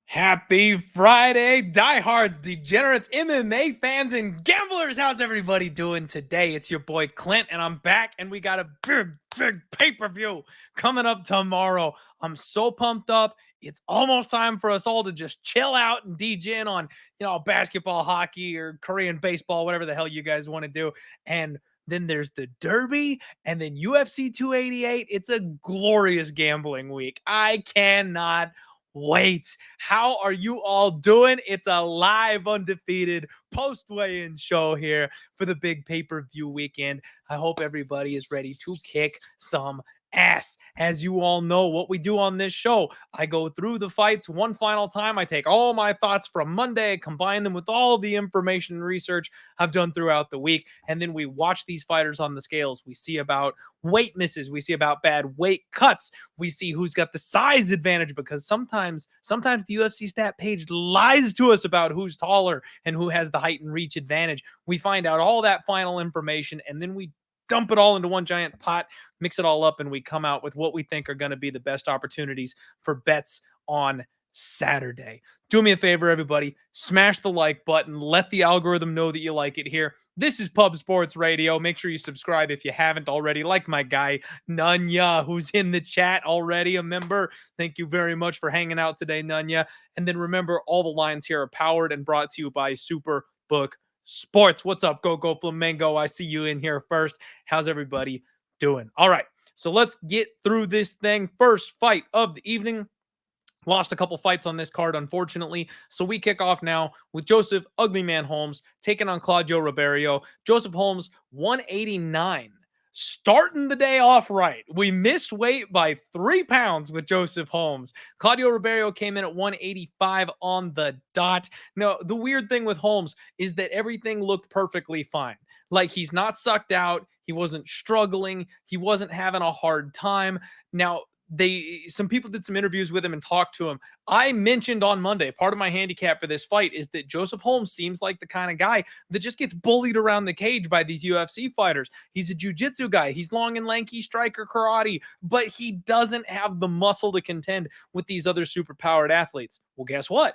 Happy Friday, diehards, degenerates, MMA fans, and gamblers. How's everybody doing today? It's your boy Clint, and I'm back, and we got a big pay-per-view coming up tomorrow. I'm so pumped up. It's almost time for us all to just chill out and degen on, basketball, hockey, or Korean baseball, whatever the hell you guys want to do. And then there's the Derby, and then UFC 288. It's a glorious gambling week. I cannot wait. How are you all doing? It's a live undefeated post weigh-in show here for the big pay-per-view weekend. I hope everybody is ready to kick some ass. As you all know, what we do on this show, I go through the fights one final time. I take all my thoughts from Monday, combine them with all the information and research I've done throughout the week, and then we watch these fighters on the scales. We see about weight misses, we see about bad weight cuts, we see who's got the size advantage, because sometimes the UFC stat page lies to us about who's taller and who has the height and reach advantage. We find out all that final information, and then we dump it all into one giant pot, mix it all up, and we come out with what we think are going to be the best opportunities for bets on Saturday. Do me a favor, everybody. Smash the like button. Let the algorithm know that you like it here. This is Pub Sports Radio. Make sure you subscribe if you haven't already, like my guy, Nunya, who's in the chat already, a member. Thank you very much for hanging out today, Nunya. And then remember, all the lines here are powered and brought to you by Superbook Sports. What's up, Go Flamengo? I see you in here first. How's everybody doing? All right, so let's get through this thing. First fight of the evening. Lost a couple fights on this card, unfortunately. So we kick off now with Joseph Ugly Man Holmes taking on Claudio Ribeiro. Joseph Holmes, 189. Starting the day off right. We missed weight by 3 pounds with Joseph Holmes. Claudio Ribeiro came in at 185 on the dot. Now, the weird thing with Holmes is that everything looked perfectly fine. Like, he's not sucked out. He wasn't struggling. He wasn't having a hard time. Now, some people did some interviews with him and talked to him. I mentioned on Monday, part of my handicap for this fight is that Joseph Holmes seems like the kind of guy that just gets bullied around the cage by these UFC fighters. He's a jiu-jitsu guy. He's long and lanky, striker, karate, but he doesn't have the muscle to contend with these other super-powered athletes. Well, guess what?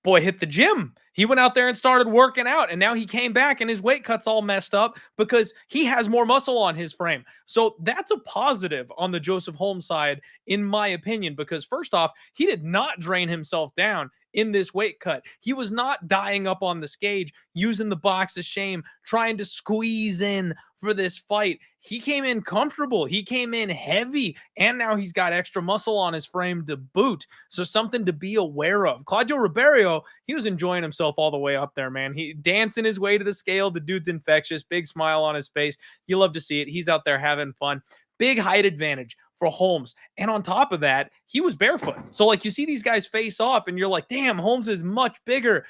Boy hit the gym. He went out there and started working out, and now he came back and his weight cut's all messed up because he has more muscle on his frame. So that's a positive on the Joseph Holmes side, in my opinion, because first off, he did not drain himself down in this weight cut. He was not dying up on the stage, using the box of shame, trying to squeeze in for this fight. He came in comfortable. He came in heavy, and now he's got extra muscle on his frame to boot. So something to be aware of. Claudio Ribeiro, he was enjoying himself all the way up there, man. He dancing his way to the scale. The dude's infectious. Big smile on his face. You love to see it. He's out there having fun. Big height advantage for Holmes. And on top of that, he was barefoot. So, like, you see these guys face off, and you're like, damn, Holmes is much bigger.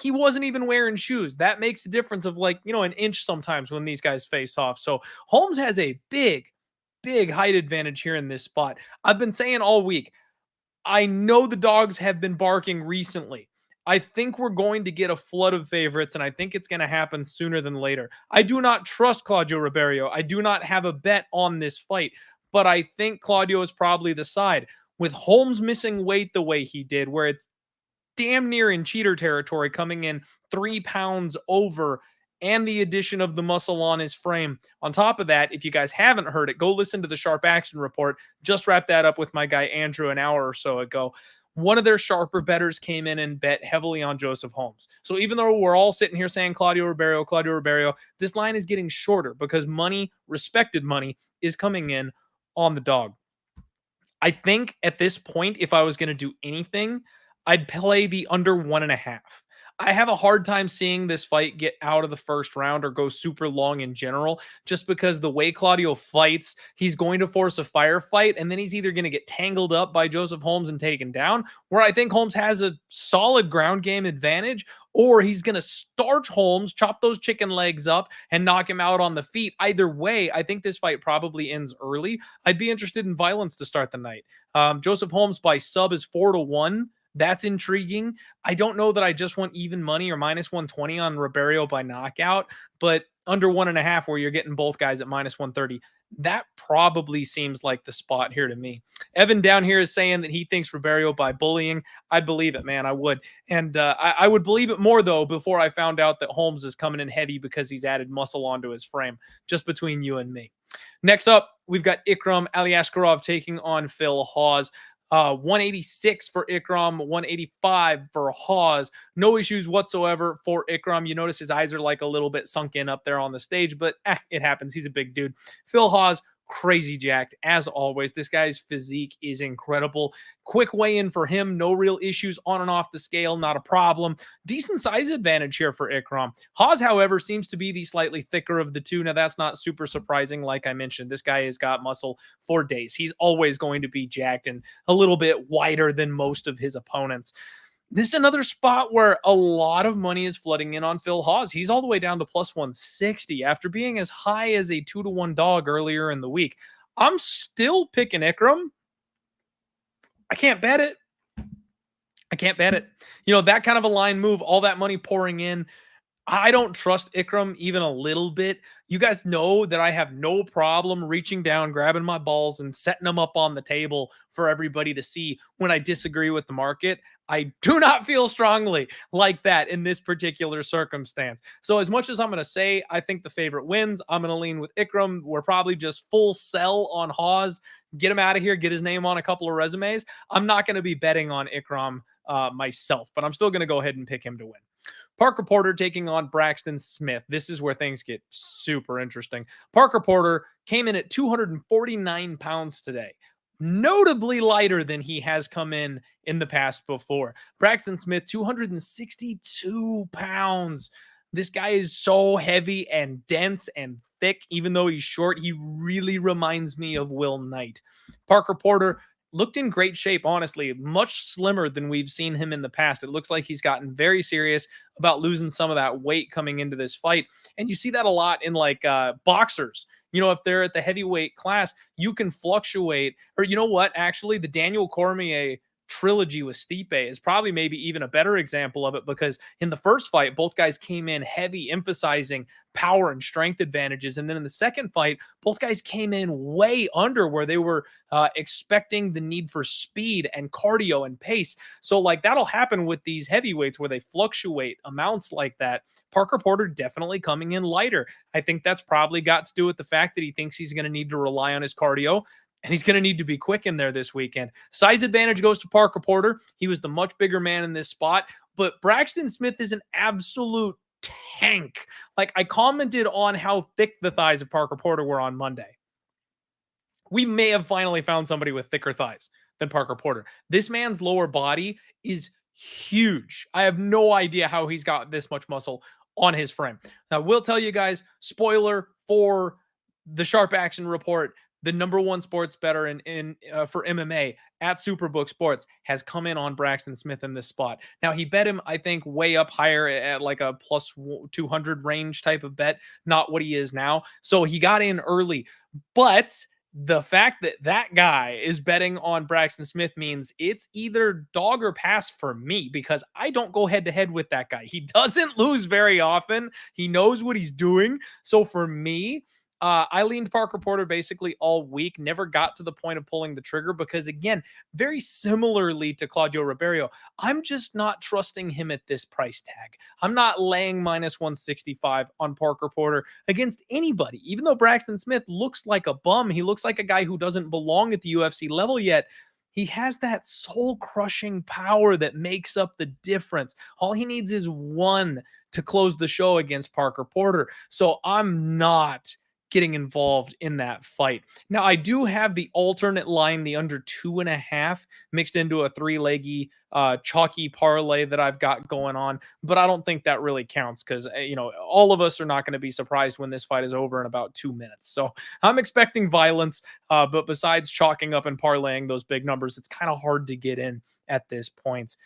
He wasn't even wearing shoes. That makes a difference of, like, an inch sometimes when these guys face off. So Holmes has a big height advantage here in this spot. I've been saying all week, I know the dogs have been barking recently. I think we're going to get a flood of favorites, and I think it's going to happen sooner than later. I do not trust Claudio Ribeiro. I do not have a bet on this fight, but I think Claudio is probably the side. With Holmes missing weight the way he did, where it's damn near in cheater territory, coming in 3 pounds over, and the addition of the muscle on his frame. On top of that, if you guys haven't heard it, go listen to the Sharp Action Report. Just wrapped that up with my guy Andrew an hour or so ago. One of their sharper bettors came in and bet heavily on Joseph Holmes. So even though we're all sitting here saying Claudio Ribeiro, this line is getting shorter because money, respected money, is coming in on the dog. I think at this point, if I was going to do anything, I'd play the under 1.5. I have a hard time seeing this fight get out of the first round or go super long in general, just because the way Claudio fights, he's going to force a firefight, and then he's either going to get tangled up by Joseph Holmes and taken down, where I think Holmes has a solid ground game advantage, or he's going to starch Holmes, chop those chicken legs up, and knock him out on the feet. Either way, I think this fight probably ends early. I'd be interested in violence to start the night. Joseph Holmes by sub is 4-1. That's intriguing. I don't know that I just want even money or minus 120 on Ribeiro by knockout, but under 1.5 where you're getting both guys at minus 130, that probably seems like the spot here to me. Evan down here is saying that he thinks Ribeiro by bullying. I'd believe it, man. I would. And I would believe it more, though, before I found out that Holmes is coming in heavy because he's added muscle onto his frame, just between you and me. Next up, we've got Ikram Aliashkarov taking on Phil Hawes. 186 for Ikram, 185 for Hawes. No issues whatsoever for Ikram. You notice his eyes are like a little bit sunk in up there on the stage, but it happens. He's a big dude. Phil Hawes, crazy jacked as always. This guy's physique is incredible. Quick weigh in for him. No real issues on and off the scale. Not a problem. Decent size advantage here for Ikram. Hawes, however, seems to be the slightly thicker of the two. Now, that's not super surprising. Like I mentioned, this guy has got muscle for days. He's always going to be jacked and a little bit wider than most of his opponents. This is another spot where a lot of money is flooding in on Phil Hawes. He's all the way down to plus 160 after being as high as a 2-1 dog earlier in the week. I'm still picking Ikram. I can't bet it. I can't bet it. You know, that kind of a line move, all that money pouring in. I don't trust Ikram even a little bit. You guys know that I have no problem reaching down, grabbing my balls, and setting them up on the table for everybody to see when I disagree with the market. I do not feel strongly like that in this particular circumstance. So as much as I'm going to say I think the favorite wins, I'm going to lean with Ikram. We're probably just full sell on Hawes. Get him out of here. Get his name on a couple of resumes. I'm not going to be betting on Ikram myself, but I'm still going to go ahead and pick him to win. Parker Porter taking on Braxton Smith. This is where things get super interesting. Parker Porter came in at 249 pounds today, notably lighter than he has come in the past before. Braxton Smith, 262 pounds. This guy is so heavy and dense and thick. Even though he's short, he really reminds me of Will Knight. Parker Porter looked in great shape, honestly, much slimmer than we've seen him in the past. It looks like he's gotten very serious about losing some of that weight coming into this fight. And you see that a lot in like boxers. You know, if they're at the heavyweight class, you can fluctuate. Or you know what? Actually, the Daniel Cormier trilogy with Stipe is probably maybe even a better example of it, because in the first fight, both guys came in heavy, emphasizing power and strength advantages. And then in the second fight, both guys came in way under where they were expecting the need for speed and cardio and pace. So like that'll happen with these heavyweights where they fluctuate amounts like that. Parker Porter definitely coming in lighter. I think that's probably got to do with the fact that he thinks he's going to need to rely on his cardio. And he's going to need to be quick in there this weekend. Size advantage goes to Parker Porter. He was the much bigger man in this spot. But Braxton Smith is an absolute tank. Like I commented on how thick the thighs of Parker Porter were on Monday. We may have finally found somebody with thicker thighs than Parker Porter. This man's lower body is huge. I have no idea how he's got this much muscle on his frame. Now, we'll tell you guys, spoiler for the Sharp Action Report, the number one sports bettor for MMA at Superbook Sports has come in on Braxton Smith in this spot. Now, he bet him, I think, way up higher at like a plus 200 range type of bet, not what he is now. So he got in early. But the fact that that guy is betting on Braxton Smith means it's either dog or pass for me, because I don't go head to head with that guy. He doesn't lose very often. He knows what he's doing. So for me, I leaned Parker Porter basically all week, never got to the point of pulling the trigger because, again, very similarly to Claudio Ribeiro, I'm just not trusting him at this price tag. I'm not laying minus 165 on Parker Porter against anybody. Even though Braxton Smith looks like a bum, he looks like a guy who doesn't belong at the UFC level yet. He has that soul-crushing power that makes up the difference. All he needs is one to close the show against Parker Porter. So I'm not getting involved in that fight. Now, I do have the alternate line, the under 2.5, mixed into a three-leggy chalky parlay that I've got going on, but I don't think that really counts because, all of us are not going to be surprised when this fight is over in about 2 minutes. So I'm expecting violence, but besides chalking up and parlaying those big numbers, it's kind of hard to get in at this point.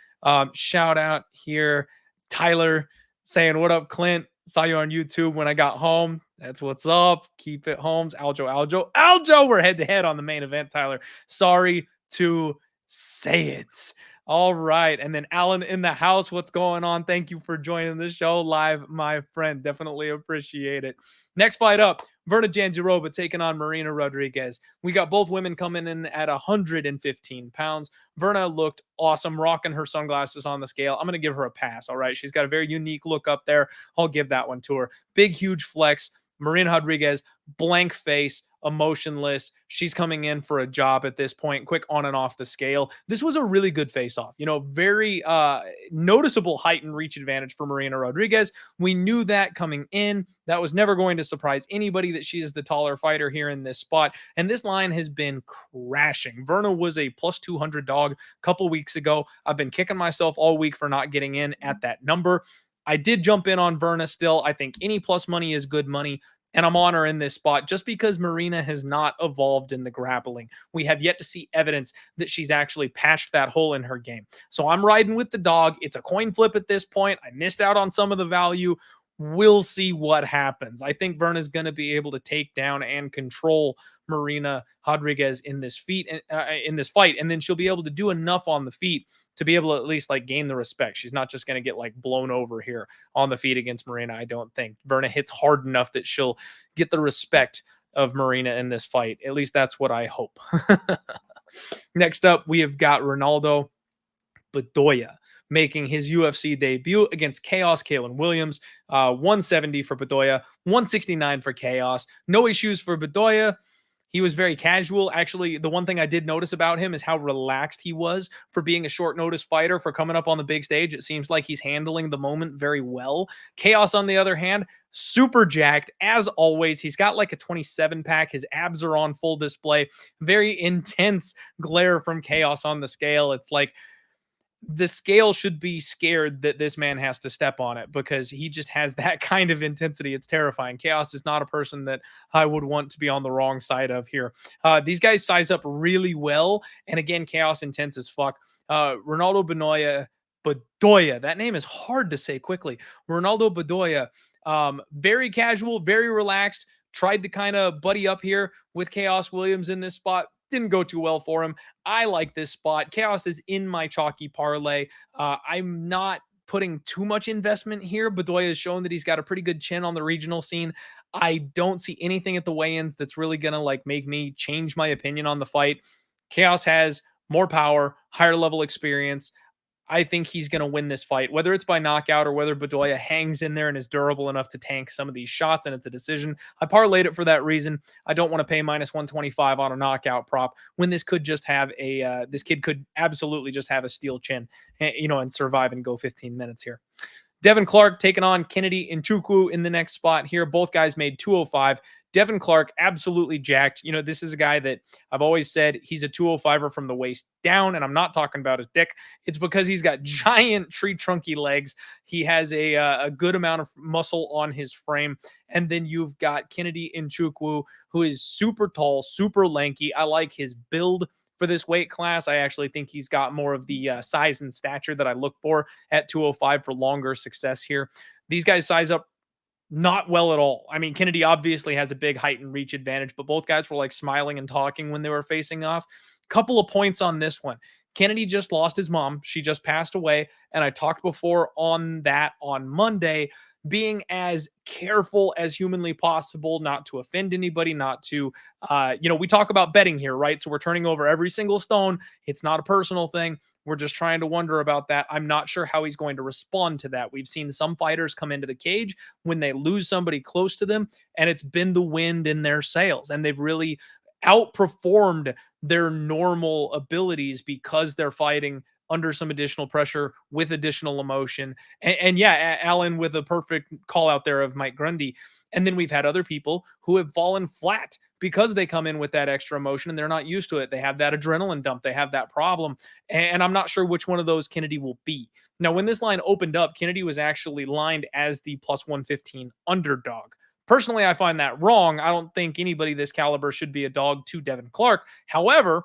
Shout out here, Tyler saying, "What up, Clint? Saw you on YouTube when I got home. That's what's up. Keep it, Holmes. Aljo. We're head to head on the main event, Tyler. Sorry to say it. All right. And then Alan in the house. What's going on? Thank you for joining the show live, my friend. Definitely appreciate it. Next fight up, Verna Jandiroba taking on Marina Rodriguez. We got both women coming in at 115 pounds. Verna looked awesome, rocking her sunglasses on the scale. I'm going to give her a pass, all right? She's got a very unique look up there. I'll give that one to her. Big, huge flex. Marina Rodriguez, blank face, emotionless. She's coming in for a job at this point, quick on and off the scale. This was a really good face-off. Very noticeable height and reach advantage for Marina Rodriguez. We knew that coming in. That was never going to surprise anybody that she is the taller fighter here in this spot. And this line has been crashing. Verna was a plus 200 dog a couple weeks ago. I've been kicking myself all week for not getting in at that number. I did jump in on Verna still. I think any plus money is good money. And I'm on her in this spot just because Marina has not evolved in the grappling. We have yet to see evidence that she's actually patched that hole in her game. So I'm riding with the dog. It's a coin flip at this point. I missed out on some of the value. We'll see what happens. I think Verna's going to be able to take down and control Marina Rodriguez in this fight, and then she'll be able to do enough on the feet to be able to at least gain the respect. She's not just going to get blown over here on the feet against Marina. I don't think Verna hits hard enough that she'll get the respect of Marina in this fight. At least that's what I hope. Next up, we have got Ronaldo Bedoya making his UFC debut against Chaos Kalen Williams. 170 for Bedoya, 169 for Chaos. No issues for Bedoya. He was very casual. Actually, the one thing I did notice about him is how relaxed he was for being a short notice fighter, for coming up on the big stage. It seems like he's handling the moment very well. Chaos, on the other hand, super jacked as always. He's got a 27 pack. His abs are on full display. Very intense glare from Chaos on the scale. It's like the scale should be scared that this man has to step on it because he just has that kind of intensity. It's terrifying. Chaos is not a person that I would want to be on the wrong side of here. These guys size up really well. And again, Chaos intense as fuck. Ronaldo Bedoya, that name is hard to say quickly. Ronaldo Bedoya, very casual, very relaxed, tried to kind of buddy up here with Chaos Williams in this spot. Didn't go too well for him. I like this spot. Chaos is in my chalky parlay. I'm not putting too much investment here. Bedoya has shown that he's got a pretty good chin on the regional scene. I don't see anything at the weigh-ins that's really going to make me change my opinion on the fight. Chaos has more power, higher level experience. I think he's going to win this fight, whether it's by knockout or whether Bedoya hangs in there and is durable enough to tank some of these shots, and it's a decision. I parlayed it for that reason. I don't want to pay minus 125 on a knockout prop when this could just have this kid could absolutely just have a steel chin, and survive and go 15 minutes here. Devin Clark taking on Kennedy Nchukwu in the next spot here. Both guys made 205. Devin Clark, absolutely jacked. This is a guy that I've always said he's a 205er from the waist down, and I'm not talking about his dick. It's because he's got giant tree trunky legs. He has a good amount of muscle on his frame. And then you've got Kennedy Nchukwu, who is super tall, super lanky. I like his build for this weight class. I actually think he's got more of the size and stature that I look for at 205 for longer success here. These guys size up not well at all. I mean, Kennedy obviously has a big height and reach advantage, but both guys were smiling and talking when they were facing off. Couple of points on this one. Kennedy just lost his mom. She just passed away. And I talked before on that on Monday, being as careful as humanly possible, not to offend anybody, not to, we talk about betting here, right? So we're turning over every single stone. It's not a personal thing. We're just trying to wonder about that. I'm not sure how he's going to respond to that. We've seen some fighters come into the cage when they lose somebody close to them, and it's been the wind in their sails, and they've really outperformed their normal abilities because they're fighting under some additional pressure with additional emotion. And yeah, Alan with a perfect call out there of Mike Grundy. And then we've had other people who have fallen flat because they come in with that extra emotion and they're not used to it. They have that adrenaline dump, they have that problem. And I'm not sure which one of those Kennedy will be. Now, when this line opened up, Kennedy was actually lined as the plus 115 underdog. Personally, I find that wrong. I don't think anybody this caliber should be a dog to Devin Clark. However,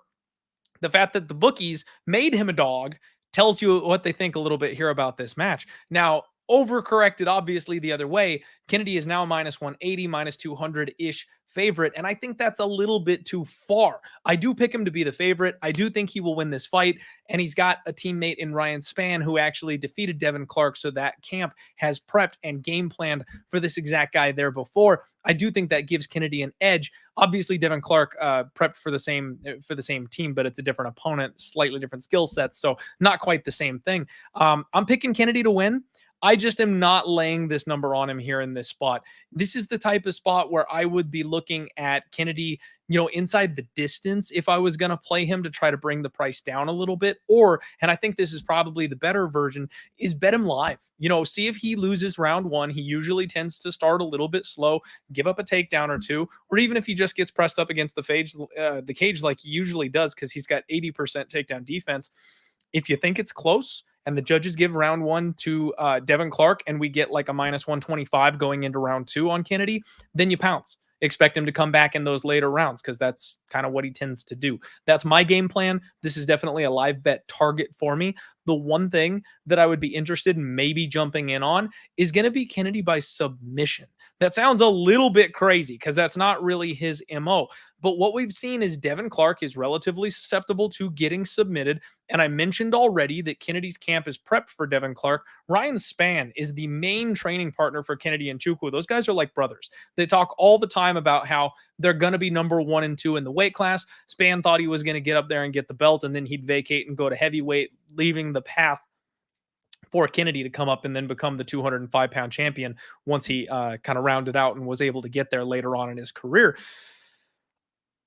the fact that the bookies made him a dog tells you what they think a little bit here about this match. Now, overcorrected obviously the other way. Kennedy is now minus 180, minus 200 ish favorite. And I think that's a little bit too far. I do pick him to be the favorite. I do think he will win this fight. And he's got a teammate in Ryan Spann who actually defeated Devin Clark. So that camp has prepped and game planned for this exact guy there before. I do think that gives Kennedy an edge. Obviously, Devin Clark prepped for the same team, but it's a different opponent, slightly different skill sets, so not quite the same thing. I'm picking Kennedy to win. I just am not laying this number on him here in this spot. This is the type of spot where I would be looking at Kennedy, inside the distance if I was going to play him to try to bring the price down a little bit. Or, and I think this is probably the better version, is bet him live. See if he loses round one. He usually tends to start a little bit slow, give up a takedown or two, or even if he just gets pressed up against the cage like he usually does because he's got 80% takedown defense. If you think it's close and the judges give round one to Devin Clark and we get like a minus 125 going into round two on Kennedy, then you pounce. Expect him to come back in those later rounds because that's kind of what he tends to do. That's my game plan. This is definitely a live bet target for me. The one thing that I would be interested in maybe jumping in on is going to be Kennedy by submission. That sounds a little bit crazy because that's not really his MO. But what we've seen is Devin Clark is relatively susceptible to getting submitted. And I mentioned already that Kennedy's camp is prepped for Devin Clark. Ryan Spann is the main training partner for Kennedy and Chukwu. Those guys are like brothers. They talk all the time about how they're going to be number 1 and 2 in the weight class. Spann thought he was going to get up there and get the belt, and then he'd vacate and go to heavyweight, leaving the path for Kennedy to come up and then become the 205-pound champion once he kind of rounded out and was able to get there later on in his career.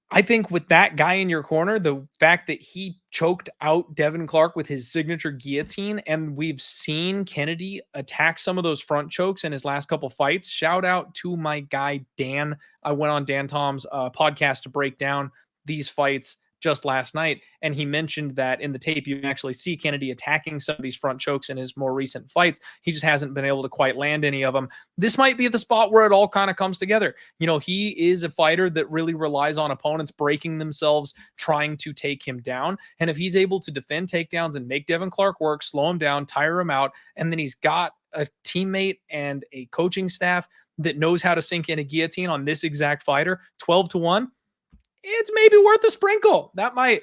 I think with that guy in your corner, the fact that he choked out Devin Clark with his signature guillotine, and we've seen Kennedy attack some of those front chokes in his last couple fights. Shout out to my guy, Dan. I went on Dan Tom's podcast to break down these fights just last night, and he mentioned that in the tape you can actually see Kennedy attacking some of these front chokes in his more recent fights. He just hasn't been able to quite land any of them. This might be the spot where it all kind of comes together. He is a fighter that really relies on opponents breaking themselves, trying to take him down. And if he's able to defend takedowns and make Devin Clark work, slow him down, tire him out, and then he's got a teammate and a coaching staff that knows how to sink in a guillotine on this exact fighter, 12-1, it's maybe worth a sprinkle. That might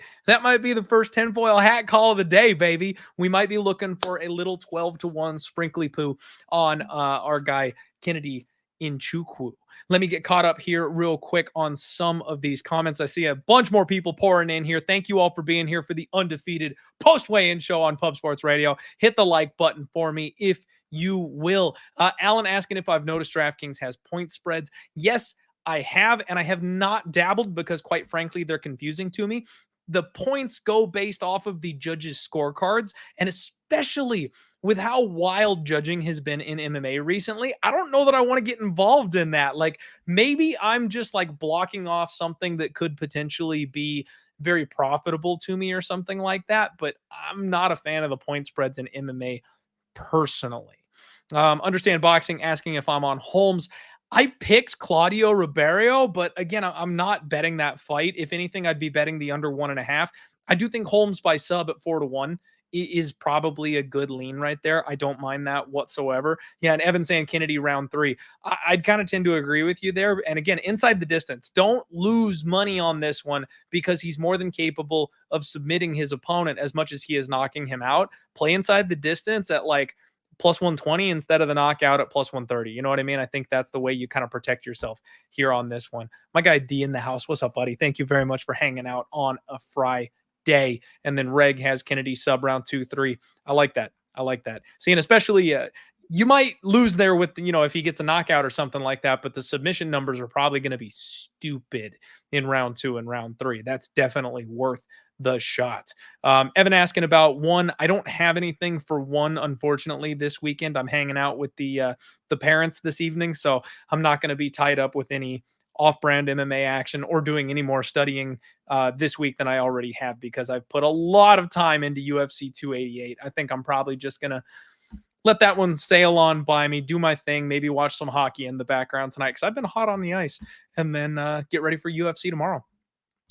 be the first tinfoil hat call of the day, baby. We might be looking for a little 12-1 sprinkly poo on our guy Kennedy in Chukwu. Let me get caught up here real quick on some of these comments. I see a bunch more people pouring in here. Thank you all for being here for the Undefeated post-weigh-in show on Pub Sports Radio. Hit the like button for me if you will. Alan asking if I've noticed DraftKings has point spreads. Yes, I have, and I have not dabbled because, quite frankly, they're confusing to me. The points go based off of the judges' scorecards, and especially with how wild judging has been in MMA recently, I don't know that I want to get involved in that. Like, maybe I'm just like blocking off something that could potentially be very profitable to me or something like that, but I'm not a fan of the point spreads in MMA personally. Understand Boxing asking if I'm on Holmes. I picked Claudio Ribeiro, but again, I'm not betting that fight. If anything, I'd be betting the under 1.5. I do think Holmes by sub at 4-1 is probably a good lean right there. I don't mind that whatsoever. Yeah, and Evan saying Kennedy round 3. I'd kind of tend to agree with you there. And again, inside the distance, don't lose money on this one because he's more than capable of submitting his opponent as much as he is knocking him out. Play inside the distance at like plus 120 instead of the knockout at plus 130. You know what I mean? I think that's the way you kind of protect yourself here on this one. My guy D in the house. What's up, buddy? Thank you very much for hanging out on a Friday. And then Reg has Kennedy sub round 2-3. I like that. See, and especially you might lose there with, if he gets a knockout or something like that, but the submission numbers are probably going to be stupid in round 2 and round 3. That's definitely worth the shot. Evan asking about one. I don't have anything for one, unfortunately, this weekend. I'm hanging out with the parents this evening, so I'm not going to be tied up with any off-brand MMA action or doing any more studying this week than I already have, because I've put a lot of time into UFC 288. I think I'm probably just gonna let that one sail on by me, do my thing, maybe watch some hockey in the background tonight because I've been hot on the ice, and then get ready for UFC tomorrow.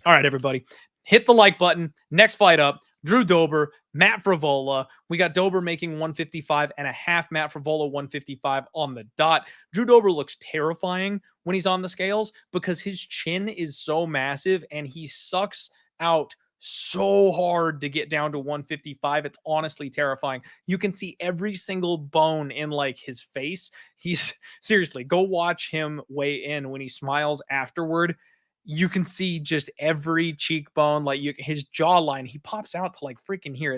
All right, everybody, hit the like button. Next fight up, Drew Dober, Matt Frivola. We got Dober making 155 and a half, Matt Frivola 155 on the dot. Drew Dober looks terrifying when he's on the scales because his chin is so massive and he sucks out so hard to get down to 155. It's honestly terrifying. You can see every single bone in like his face. He's seriously, go watch him weigh in. When he smiles afterward, you can see just every cheekbone, like his jawline, he pops out to like freaking here.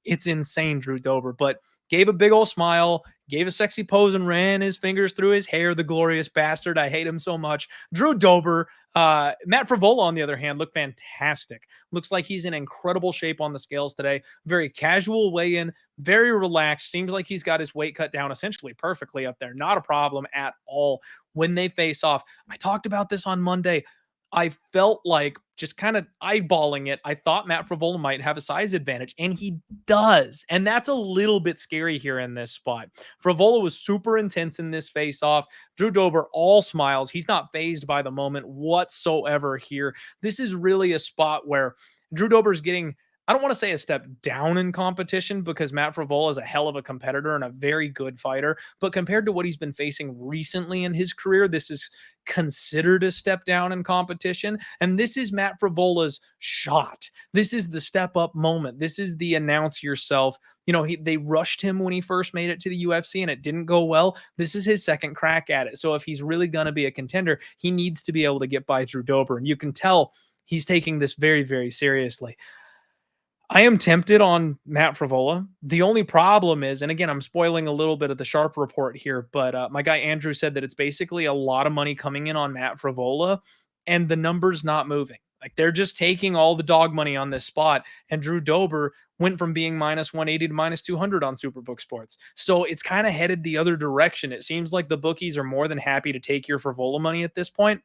It's insane, Drew Dober, but gave a big old smile, gave a sexy pose and ran his fingers through his hair. The glorious bastard. I hate him so much. Drew Dober. Matt Frivola, on the other hand, looked fantastic. Looks like he's in incredible shape on the scales today. Very casual weigh-in, very relaxed. Seems like he's got his weight cut down essentially perfectly up there. Not a problem at all when they face off. I talked about this on Monday. I felt like, just kind of eyeballing it, I thought Matt Frivola might have a size advantage, and he does. And that's a little bit scary here in this spot. Frivola was super intense in this face-off. Drew Dober, all smiles. He's not fazed by the moment whatsoever here. This is really a spot where Drew Dober's getting, I don't want to say a step down in competition, because Matt Frivola is a hell of a competitor and a very good fighter. But compared to what he's been facing recently in his career, this is considered a step down in competition. And this is Matt Frivola's shot. This is the step up moment. This is the announce yourself. You know, they rushed him when he first made it to the UFC and it didn't go well. This is his second crack at it. So if he's really going to be a contender, he needs to be able to get by Drew Dober. And you can tell he's taking this very, very seriously. I am tempted on Matt Frivola. The only problem is, and again, I'm spoiling a little bit of the Sharp report here, but my guy Andrew said that it's basically a lot of money coming in on Matt Frivola, and the number's not moving. Like, they're just taking all the dog money on this spot, and Drew Dober went from being minus 180 to minus 200 on Superbook Sports. So it's kind of headed the other direction. It seems like the bookies are more than happy to take your Frivola money at this point.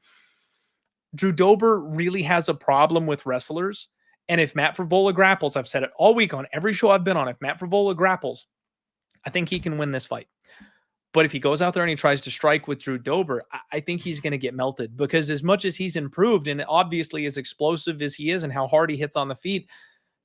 Drew Dober really has a problem with wrestlers. And if Matt Frivola grapples, I've said it all week on every show I've been on, if Matt Frivola grapples, I think he can win this fight. But if he goes out there and he tries to strike with Drew Dober, I think he's going to get melted, because as much as he's improved and obviously as explosive as he is and how hard he hits on the feet,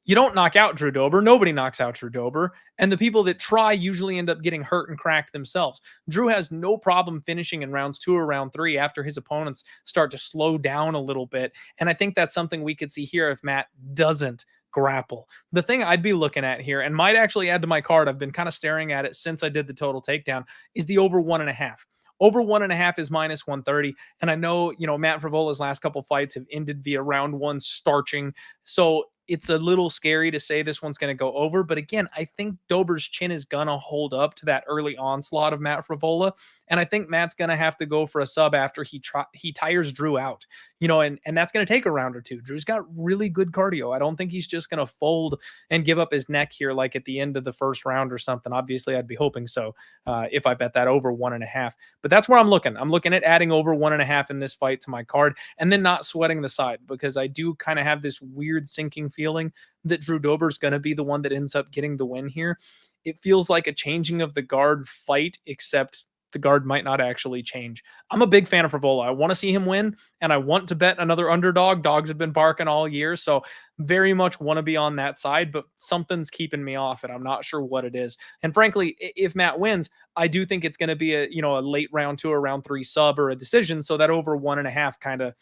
you don't knock out Drew Dober. Nobody knocks out Drew Dober. And the people that try usually end up getting hurt and cracked themselves. Drew has no problem finishing in rounds 2 or round 3 after his opponents start to slow down a little bit. And I think that's something we could see here if Matt doesn't grapple. The thing I'd be looking at here, and might actually add to my card, I've been kind of staring at it since I did the total takedown, is the over 1.5. Over 1.5 is minus 130. And I know, Matt Frivola's last couple fights have ended via round 1 starching. So it's a little scary to say this one's going to go over. But again, I think Dober's chin is going to hold up to that early onslaught of Matt Frivola. And I think Matt's going to have to go for a sub after he tires Drew out, and that's going to take a round or two. Drew's got really good cardio. I don't think he's just going to fold and give up his neck here like at the end of the first round or something. Obviously, I'd be hoping so if I bet that over 1.5. But that's where I'm looking. I'm looking at adding over 1.5 in this fight to my card and then not sweating the side, because I do kind of have this weird sinking feeling that Drew Dober's going to be the one that ends up getting the win here. It feels like a changing of the guard fight, except the guard might not actually change. I'm a big fan of Frivola. I want to see him win, and I want to bet another underdog. Dogs have been barking all year, so very much want to be on that side, but something's keeping me off it. I'm not sure what it is. And frankly, if Matt wins, I do think it's going to be a late round 2 or round 3 sub or a decision, so that over 1.5 kind of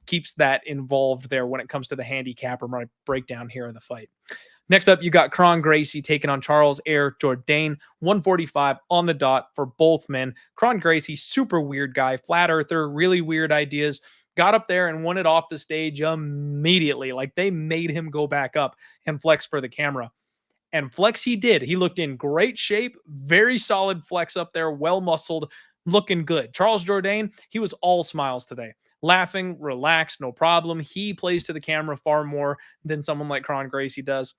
keeps that involved there when it comes to the handicap or my breakdown here of the fight. Next up, you got Kron Gracie taking on Charles Air Jourdain, 145 on the dot for both men. Kron Gracie, super weird guy, flat earther, really weird ideas. Got up there and won it off the stage immediately. Like, they made him go back up and flex for the camera. And flex he did. He looked in great shape, very solid flex up there, well muscled, looking good. Charles Jourdain, he was all smiles today. laughing, relaxed, no problem. He plays to the camera far more than someone like Kron Gracie does.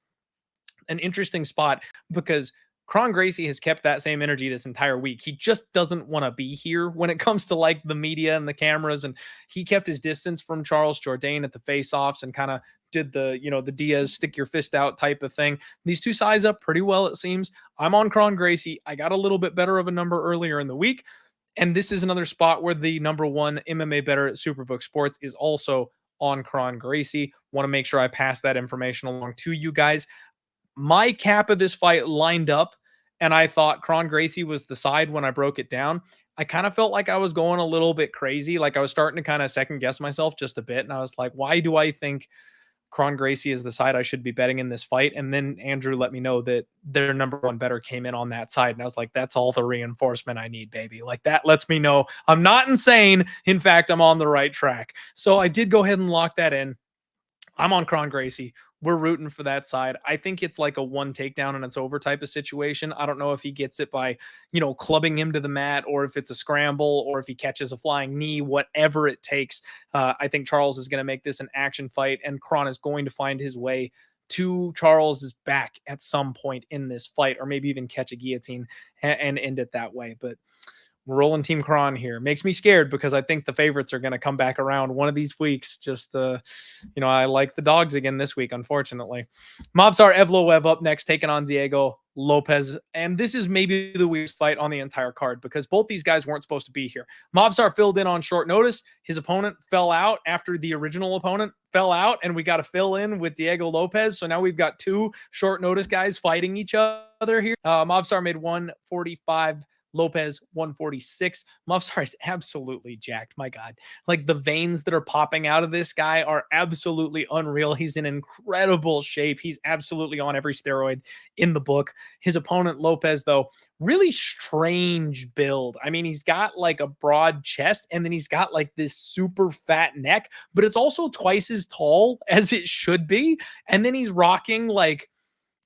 An interesting spot because Kron Gracie has kept that same energy this entire week. He just doesn't want to be here when it comes to like the media and the cameras. And he kept his distance from Charles Jourdain at the face-offs and kind of did the, the Diaz stick your fist out type of thing. These two size up pretty well, it seems. I'm on Kron Gracie. I got a little bit better of a number earlier in the week. And this is another spot where the number one MMA better at Superbook Sports is also on Kron Gracie. Want to make sure I pass that information along to you guys. My cap of this fight lined up, and I thought Kron Gracie was the side when I broke it down. I kind of felt like I was going a little bit crazy. Like I was starting to kind of second guess myself just a bit. And I was like, why do I think Kron Gracie is the side I should be betting in this fight? And then Andrew let me know that their number one better came in on that side. And I was like, that's all the reinforcement I need, baby. Like that lets me know I'm not insane. In fact, I'm on the right track. So I did go ahead and lock that in. I'm on Kron Gracie. We're rooting for that side. I think it's like a one takedown and it's over type of situation. I don't know if he gets it by, clubbing him to the mat or if it's a scramble or if he catches a flying knee, whatever it takes. I think Charles is going to make this an action fight and Kron is going to find his way to Charles's back at some point in this fight, or maybe even catch a guillotine and end it that way. But we're rolling Team Kron here. Makes me scared because I think the favorites are going to come back around one of these weeks. Just, I like the dogs again this week, unfortunately. Movsar Evloev up next, taking on Diego Lopez. And this is maybe the weirdest fight on the entire card because both these guys weren't supposed to be here. Movsar filled in on short notice. His opponent fell out after the original opponent fell out, and we got to fill in with Diego Lopez. So now we've got two short notice guys fighting each other here. Movsar made 145. Lopez 146. Movsar is absolutely jacked. My God. Like the veins that are popping out of this guy are absolutely unreal. He's in incredible shape. He's absolutely on every steroid in the book. His opponent, Lopez, though, really strange build. I mean, he's got like a broad chest and then he's got like this super fat neck, but it's also twice as tall as it should be. And then he's rocking like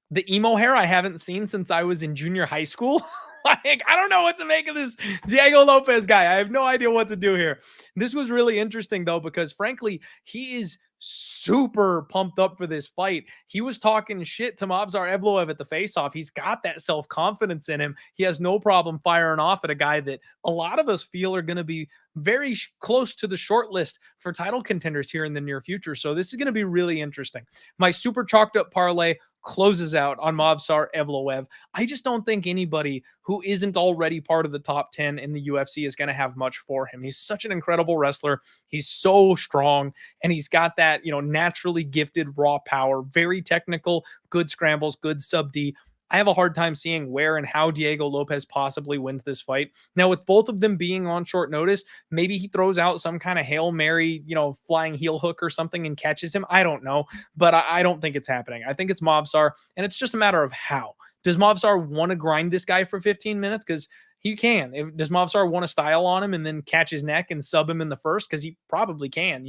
the emo hair I haven't seen since I was in junior high school. Like, I don't know what to make of this Diego Lopez guy. I have no idea what to do here. This was really interesting, though, because frankly, he is super pumped up for this fight. He was talking shit to Movsar Evloev at the face-off. He's got that self-confidence in him. He has no problem firing off at a guy that a lot of us feel are going to be very close to the short list for title contenders here in the near future. So this is going to be really interesting. My super chalked up parlay closes out on Movsar Evloev. I just don't think anybody who isn't already part of the top 10 in the UFC is going to have much for him. He's such an incredible wrestler. He's so strong, and he's got that, naturally gifted raw power, very technical, good scrambles, good sub D. I have a hard time seeing where and how Diego Lopez possibly wins this fight. Now, with both of them being on short notice, maybe he throws out some kind of Hail Mary, flying heel hook or something and catches him. I don't know, but I don't think it's happening. I think it's Movsar, and it's just a matter of how. Does Movsar want to grind this guy for 15 minutes? Because he can. Does Movsar want to style on him and then catch his neck and sub him in the first? Because he probably can,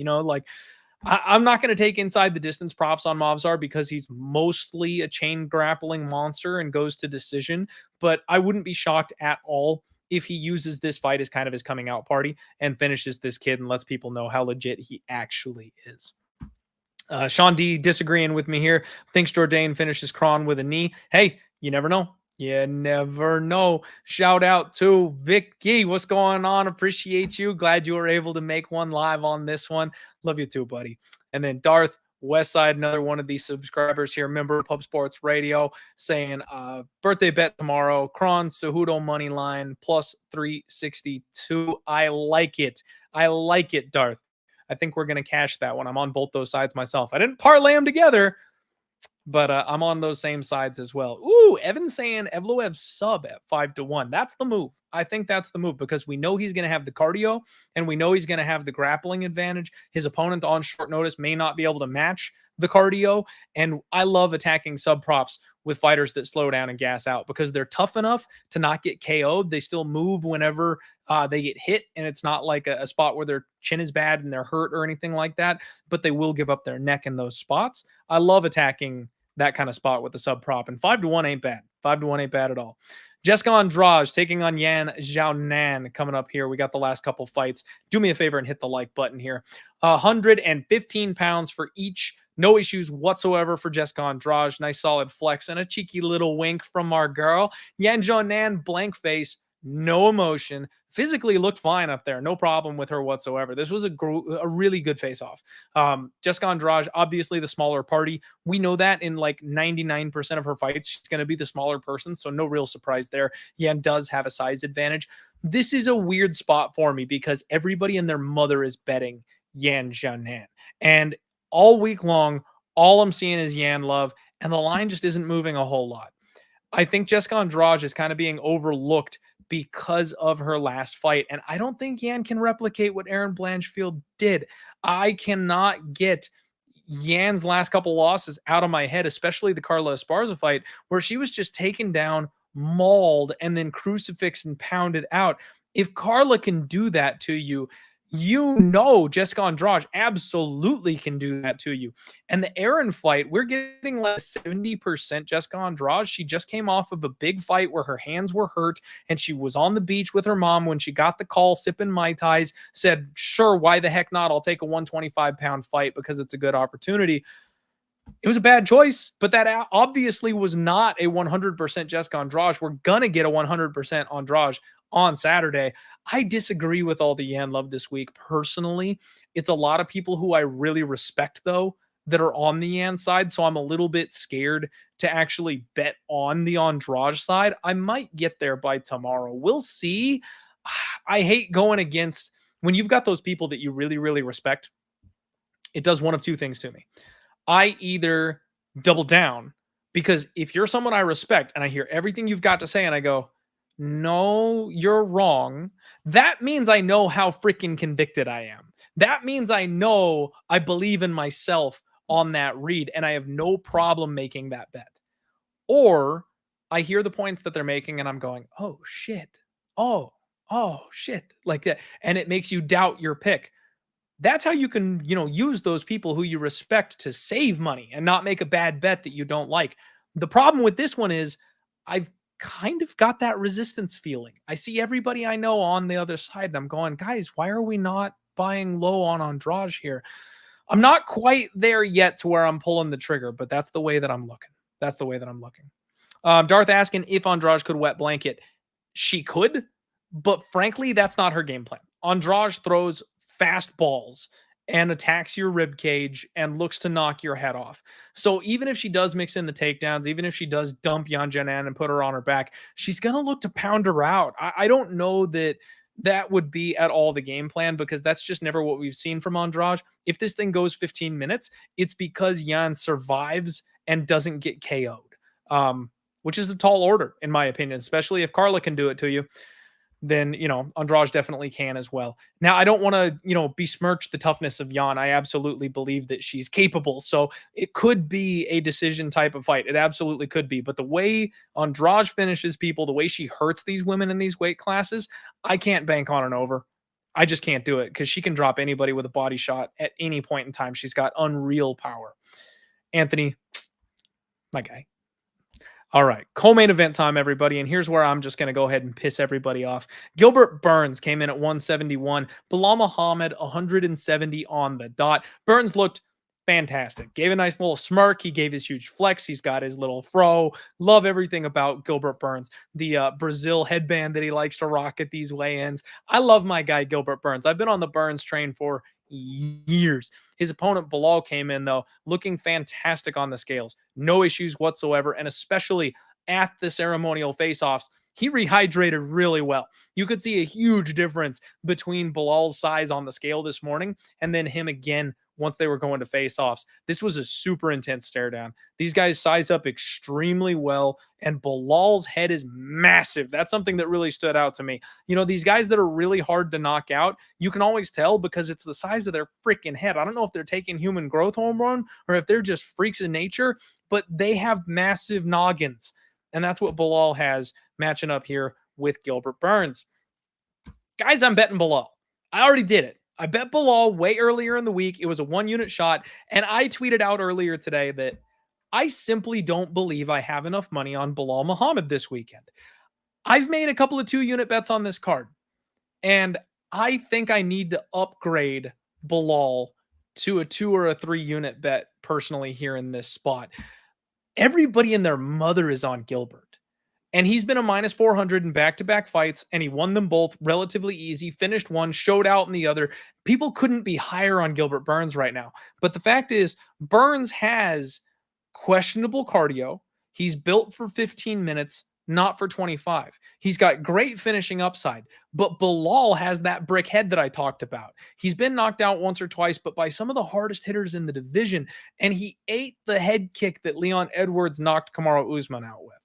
I'm not going to take inside the distance props on Movsar because he's mostly a chain grappling monster and goes to decision, but I wouldn't be shocked at all if he uses this fight as kind of his coming out party and finishes this kid and lets people know how legit he actually is. Sean D disagreeing with me here. Thinks Jourdain finishes Kron with a knee. Hey, you never know. You never know. Shout out to Vicky. What's going on? Appreciate you. Glad you were able to make one live on this one. Love you too, buddy. And then Darth Westside, another one of these subscribers here, member of Pub Sports Radio, saying birthday bet tomorrow. Kron Cejudo money line plus 362. I like it. I like it, Darth. I think we're going to cash that one. I'm on both those sides myself. I didn't parlay them together, but I'm on those same sides as well. Ooh, Evan saying Evloev sub at 5-1. That's the move. I think that's the move because we know he's going to have the cardio and we know he's going to have the grappling advantage. His opponent on short notice may not be able to match the cardio. And I love attacking sub props with fighters that slow down and gas out because they're tough enough to not get KO'd. They still move whenever they get hit. And it's not like a spot where their chin is bad and they're hurt or anything like that, but they will give up their neck in those spots. I love attacking that kind of spot with the sub prop, and 5-1 ain't bad. 5-1 ain't bad at all. Jessica Andrade taking on Yan Xiaonan coming up here. We got the last couple fights. Do me a favor and hit the like button here. 115 pounds for each. No issues whatsoever for Jessica Andrade. Nice solid flex and a cheeky little wink from our girl. Yan Xiaonan, blank face, no emotion. Physically looked fine up there. No problem with her whatsoever. This was a really good face-off. Jessica Andrade, obviously the smaller party. We know that in like 99% of her fights, she's going to be the smaller person. So no real surprise there. Yan does have a size advantage. This is a weird spot for me because everybody and their mother is betting Yan Xiaonan. And all week long, all I'm seeing is Yan love. And the line just isn't moving a whole lot. I think Jessica Andrade is kind of being overlooked because of her last fight. And I don't think Yan can replicate what Erin Blanchfield did. I cannot get Yan's last couple losses out of my head, especially the Carla Esparza fight, where she was just taken down, mauled, and then crucifixed and pounded out. If Carla can do that to you, you know Jessica Andrade absolutely can do that to you. And the Erin fight, we're getting like 70% Jessica Andrade. She just came off of a big fight where her hands were hurt and she was on the beach with her mom when she got the call, sipping Mai Tais, said, sure, why the heck not? I'll take a 125-pound fight because it's a good opportunity. It was a bad choice, but that obviously was not a 100% Jessica Andrade. We're going to get a 100% Andrade on Saturday. I disagree with all the Yan love this week. Personally, it's a lot of people who I really respect, though, that are on the Yan side. So I'm a little bit scared to actually bet on the Andrade side. I might get there by tomorrow. We'll see. I hate going against when you've got those people that you really, really respect. It does one of two things to me. I either double down because if you're someone I respect and I hear everything you've got to say and I go, no, you're wrong, that means I know how freaking convicted I am. That means I know I believe in myself on that read and I have no problem making that bet. Or I hear the points that they're making and I'm going, oh shit. Oh shit. Like that. And it makes you doubt your pick. That's how you can, use those people who you respect to save money and not make a bad bet that you don't like. The problem with this one is I've kind of got that resistance feeling. I see everybody I know on the other side and I'm going, guys, why are we not buying low on Andrade here? I'm not quite there yet to where I'm pulling the trigger, but that's the way that I'm looking. That's the way that I'm looking. Darth asking if Andrade could wet blanket. She could, but frankly, that's not her game plan. Andrade throws fast balls and attacks your rib cage and looks to knock your head off. So even if she does mix in the takedowns, even if she does dump Yan Xiaonan and put her on her back, she's going to look to pound her out. I don't know that that would be at all the game plan because that's just never what we've seen from Andrade. If this thing goes 15 minutes, it's because Yan survives and doesn't get KO'd, which is a tall order in my opinion, especially if Carla can do it to you. Then, Andrade definitely can as well. Now, I don't want to, besmirch the toughness of Yan. I absolutely believe that she's capable. So it could be a decision type of fight. It absolutely could be. But the way Andrade finishes people, the way she hurts these women in these weight classes, I can't bank on an over. I just can't do it because she can drop anybody with a body shot at any point in time. She's got unreal power. Anthony, my guy. All right, co-main event time, everybody. And here's where I'm just going to go ahead and piss everybody off. Gilbert Burns came in at 171. Bilal Muhammad, 170 on the dot. Burns looked fantastic. Gave a nice little smirk. He gave his huge flex. He's got his little fro. Love everything about Gilbert Burns. The Brazil headband that he likes to rock at these weigh-ins. I love my guy, Gilbert Burns. I've been on the Burns train for years. His opponent Bilal came in though looking fantastic on the scales, no issues whatsoever, and especially at the ceremonial face-offs, he rehydrated really well. You could see a huge difference between Bilal's size on the scale this morning and then him again once they were going to face-offs. This was a super intense stare down. These guys size up extremely well, and Bilal's head is massive. That's something that really stood out to me. These guys that are really hard to knock out, you can always tell because it's the size of their freaking head. I don't know if they're taking human growth hormone or if they're just freaks in nature, but they have massive noggins. And that's what Bilal has matching up here with Gilbert Burns. Guys, I'm betting Bilal. I already did it. I bet Bilal way earlier in the week. It was a 1-unit shot. And I tweeted out earlier today that I simply don't believe I have enough money on Bilal Muhammad this weekend. I've made a couple of 2-unit bets on this card, and I think I need to upgrade Bilal to a 2 or a 3-unit bet personally here in this spot. Everybody and their mother is on Gilbert. And he's been a minus 400 in back-to-back fights, and he won them both relatively easy, finished one, showed out in the other. People couldn't be higher on Gilbert Burns right now. But the fact is, Burns has questionable cardio. He's built for 15 minutes, not for 25. He's got great finishing upside, but Bilal has that brick head that I talked about. He's been knocked out once or twice, but by some of the hardest hitters in the division, and he ate the head kick that Leon Edwards knocked Kamaru Usman out with.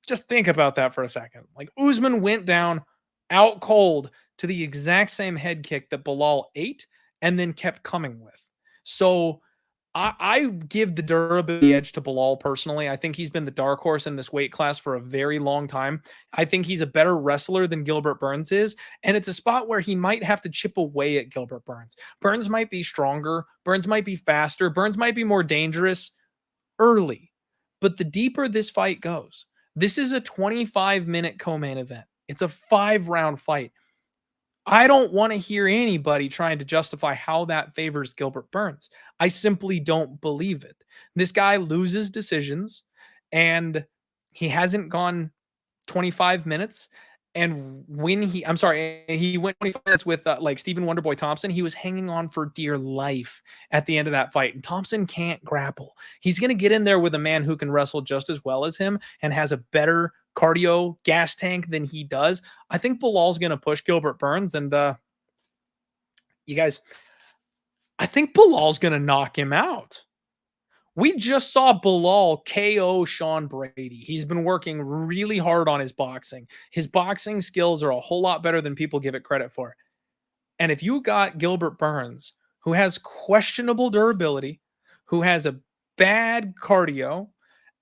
Just think about that for a second. Like, Usman went down out cold to the exact same head kick that Bilal ate and then kept coming with. So I give the durability edge to Bilal personally. I think he's been the dark horse in this weight class for a very long time. I think he's a better wrestler than Gilbert Burns is. And it's a spot where he might have to chip away at Gilbert Burns. Burns might be stronger. Burns might be faster. Burns might be more dangerous early. But the deeper this fight goes, this is a 25-minute co-main event. It's a 5-round fight. I don't want to hear anybody trying to justify how that favors Gilbert Burns. I simply don't believe it. This guy loses decisions, and he hasn't gone 25 minutes. And when he went 25 minutes with like Stephen Wonderboy Thompson, he was hanging on for dear life at the end of that fight. And Thompson can't grapple. He's going to get in there with a man who can wrestle just as well as him and has a better cardio gas tank than he does. I think Bilal's going to push Gilbert Burns. And you guys, I think Bilal's going to knock him out. We just saw Bilal KO Sean Brady. He's been working really hard on his boxing. His boxing skills are a whole lot better than people give it credit for. And if you got Gilbert Burns, who has questionable durability, who has a bad cardio,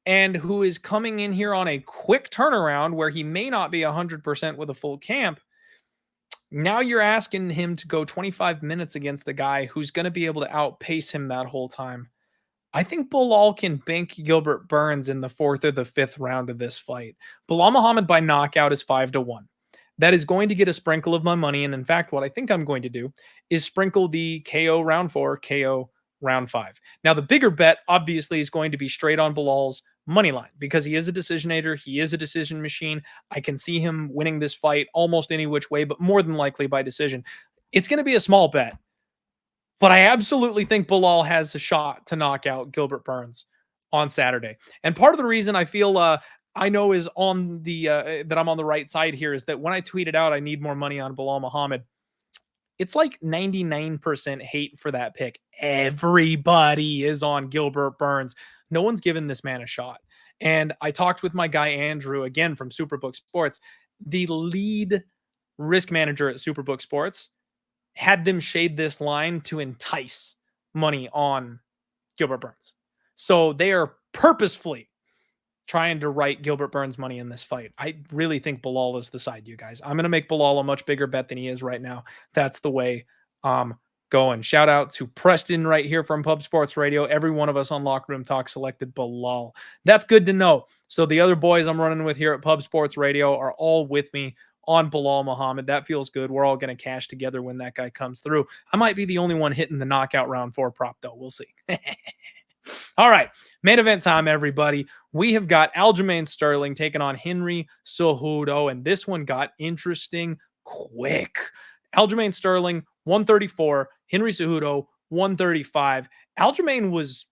and who is coming in here on a quick turnaround where he may not be 100% with a full camp, now you're asking him to go 25 minutes against a guy who's going to be able to outpace him that whole time. I think Bilal can bank Gilbert Burns in the 4th or the 5th round of this fight. Bilal Muhammad by knockout is 5-1. That is going to get a sprinkle of my money. And in fact, what I think I'm going to do is sprinkle the KO round 4, KO round 5. Now, the bigger bet obviously is going to be straight on Bilal's money line because he is a decisionator. He is a decision machine. I can see him winning this fight almost any which way, but more than likely by decision. It's going to be a small bet. But I absolutely think Bilal has a shot to knock out Gilbert Burns on Saturday. And part of the reason I feel I know is on the that I'm on the right side here is that when I tweeted out I need more money on Bilal Muhammad, it's like 99% hate for that pick. Everybody is on Gilbert Burns. No one's given this man a shot. And I talked with my guy Andrew again from Superbook Sports, the lead risk manager at Superbook Sports. Had them shade this line to entice money on Gilbert Burns. So they are purposefully trying to write Gilbert Burns money in this fight. I really think Bilal is the side, you guys. I'm going to make Bilal a much bigger bet than he is right now. That's the way I'm going. Shout out to Preston right here from Pub Sports Radio. Every one of us on Locker Room Talk selected Bilal. That's good to know. So the other boys I'm running with here at Pub Sports Radio are all with me on Bilal Muhammad. That feels good. We're all going to cash together when that guy comes through. I might be the only one hitting the knockout round 4 prop, though. We'll see. All right. Main event time, everybody. We have got Aljamain Sterling taking on Henry Cejudo, and this one got interesting quick. Aljamain Sterling, 134. Henry Cejudo, 135. Aljamain was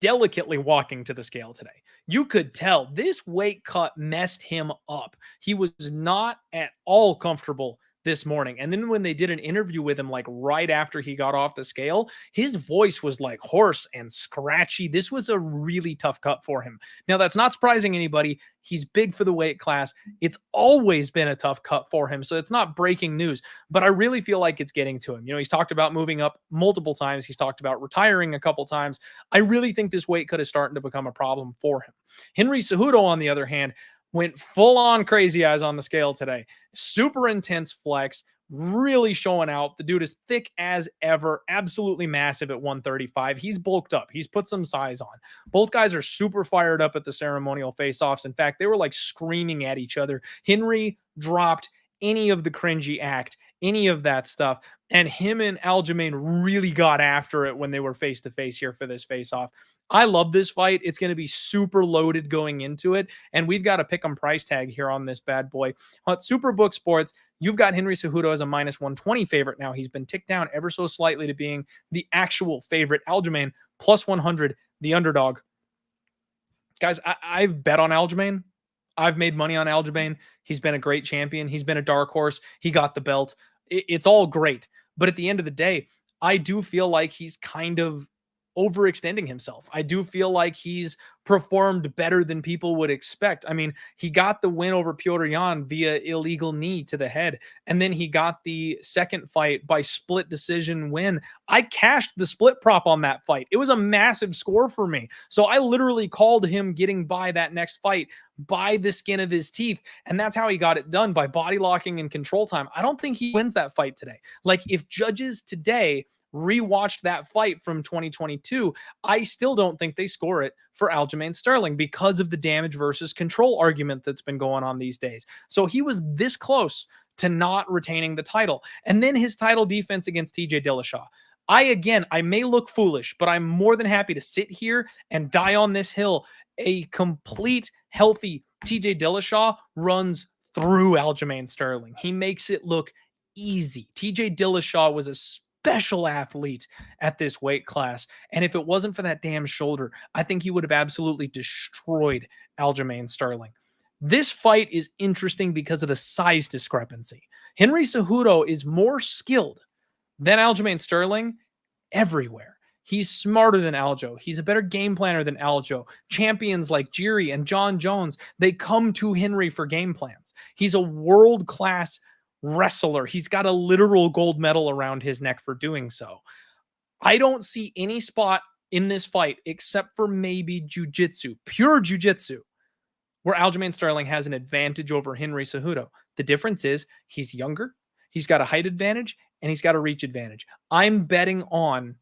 delicately walking to the scale today. You could tell this weight cut messed him up. He was not at all comfortable this morning. And then when they did an interview with him, like right after he got off the scale, his voice was like hoarse and scratchy. This was a really tough cut for him. Now, that's not surprising anybody. He's big for the weight class. It's always been a tough cut for him. So it's not breaking news, but I really feel like it's getting to him. You know, he's talked about moving up multiple times. He's talked about retiring a couple times. I really think this weight cut is starting to become a problem for him. Henry Cejudo, on the other hand, went full on crazy eyes on the scale today. Super intense flex, really showing out. The dude is thick as ever, absolutely massive at 135. He's bulked up. He's put some size on. Both guys are super fired up at the ceremonial face-offs. In fact, they were like screaming at each other. Henry dropped any of the cringy act, any of that stuff, and him and Aljamain really got after it when they were face to face here for this face-off. I love this fight. It's going to be super loaded going into it, and we've got a pick 'em price tag here on this bad boy. On Superbook Sports, you've got Henry Cejudo as a minus 120 favorite now. He's been ticked down ever so slightly to being the actual favorite. Aljamain plus 100, the underdog. Guys, I've bet on Aljamain. I've made money on Aljamain. He's been a great champion. He's been a dark horse. He got the belt. It's all great. But at the end of the day, I do feel like he's kind of overextending himself. I do feel like he's performed better than people would expect. I mean, he got the win over Piotr Jan via illegal knee to the head, and then he got the second fight by split decision win. I cashed the split prop on that fight. It was a massive score for me. So I literally called him getting by that next fight by the skin of his teeth, and that's how he got it done, by body locking and control time. I don't think he wins that fight today. Like, if judges today rewatched that fight from 2022, I still don't think they score it for Aljamain Sterling because of the damage versus control argument that's been going on these days. So he was this close to not retaining the title. And then his title defense against TJ Dillashaw. I may look foolish, but I'm more than happy to sit here and die on this hill. A complete, healthy TJ Dillashaw runs through Aljamain Sterling. He makes it look easy. TJ Dillashaw was a special athlete at this weight class, and if it wasn't for that damn shoulder, I think he would have absolutely destroyed Aljamain Sterling. This fight is interesting because of the size discrepancy. Henry Cejudo is more skilled than Aljamain Sterling everywhere. He's smarter than Aljo. He's a better game planner than Aljo. Champions like Jiri and John Jones, they come to Henry for game plans. He's a world-class wrestler. He's got a literal gold medal around his neck for doing so. I don't see any spot in this fight except for maybe jiu-jitsu, pure jiu-jitsu, where Aljamain Sterling has an advantage over Henry Cejudo. The difference is he's younger, he's got a height advantage, and he's got a reach advantage. I'm betting on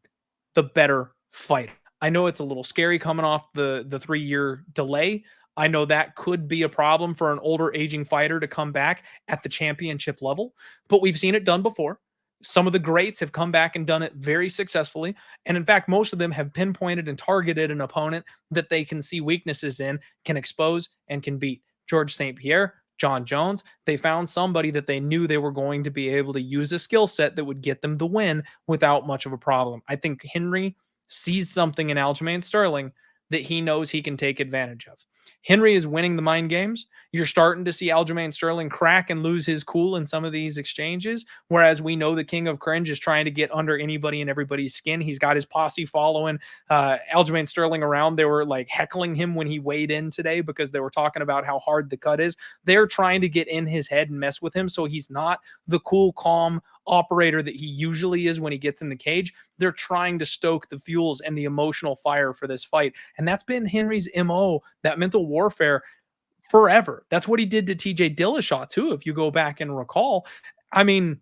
the better fighter. I know it's a little scary coming off the 3-year delay. I know that could be a problem for an older aging fighter to come back at the championship level, but we've seen it done before. Some of the greats have come back and done it very successfully. And in fact, most of them have pinpointed and targeted an opponent that they can see weaknesses in, can expose, and can beat. George St. Pierre, John Jones, they found somebody that they knew they were going to be able to use a skill set that would get them the win without much of a problem. I think Henry sees something in Aljamain Sterling that he knows he can take advantage of. Henry is winning the mind games. You're starting to see Aljamain Sterling crack and lose his cool in some of these exchanges, whereas we know the king of cringe is trying to get under anybody and everybody's skin. He's got his posse following Aljamain Sterling around. They were like heckling him when he weighed in today because they were talking about how hard the cut is. They're trying to get in his head and mess with him so he's not the cool, calm operator that he usually is when he gets in the cage. They're trying to stoke the fuels and the emotional fire for this fight. And that's been Henry's MO, that mental warfare, forever. That's what he did to TJ Dillashaw too, if you go back and recall. I mean,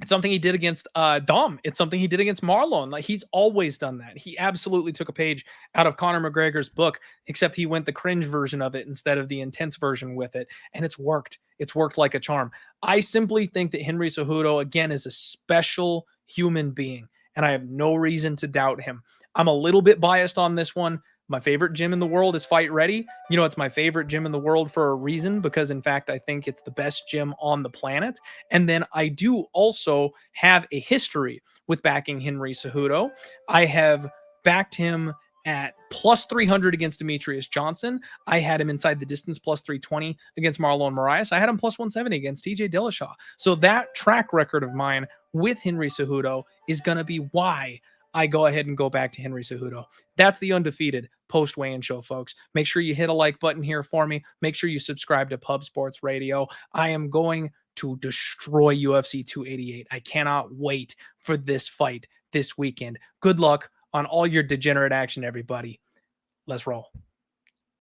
it's something he did against Dom. It's something he did against Marlon. Like, he's always done that. He absolutely took a page out of Conor McGregor's book, except he went the cringe version of it instead of the intense version with it. And it's worked. It's worked like a charm. I simply think that Henry Cejudo, again, is a special human being, and I have no reason to doubt him. I'm a little bit biased on this one. My favorite gym in the world is Fight Ready. You know, it's my favorite gym in the world for a reason, because in fact, I think it's the best gym on the planet. And then I do also have a history with backing Henry Cejudo. I have backed him at plus 300 against Demetrius Johnson. I had him inside the distance plus 320 against Marlon Moraes. I had him plus 170 against TJ Dillashaw. So that track record of mine with Henry Cejudo is going to be why I go ahead and go back to Henry Cejudo. That's the Undefeated post weigh-in show, folks. Make sure you hit a like button here for me. Make sure you subscribe to Pub Sports Radio. I am going to destroy UFC 288. I cannot wait for this fight this weekend. Good luck on all your degenerate action, everybody. Let's roll.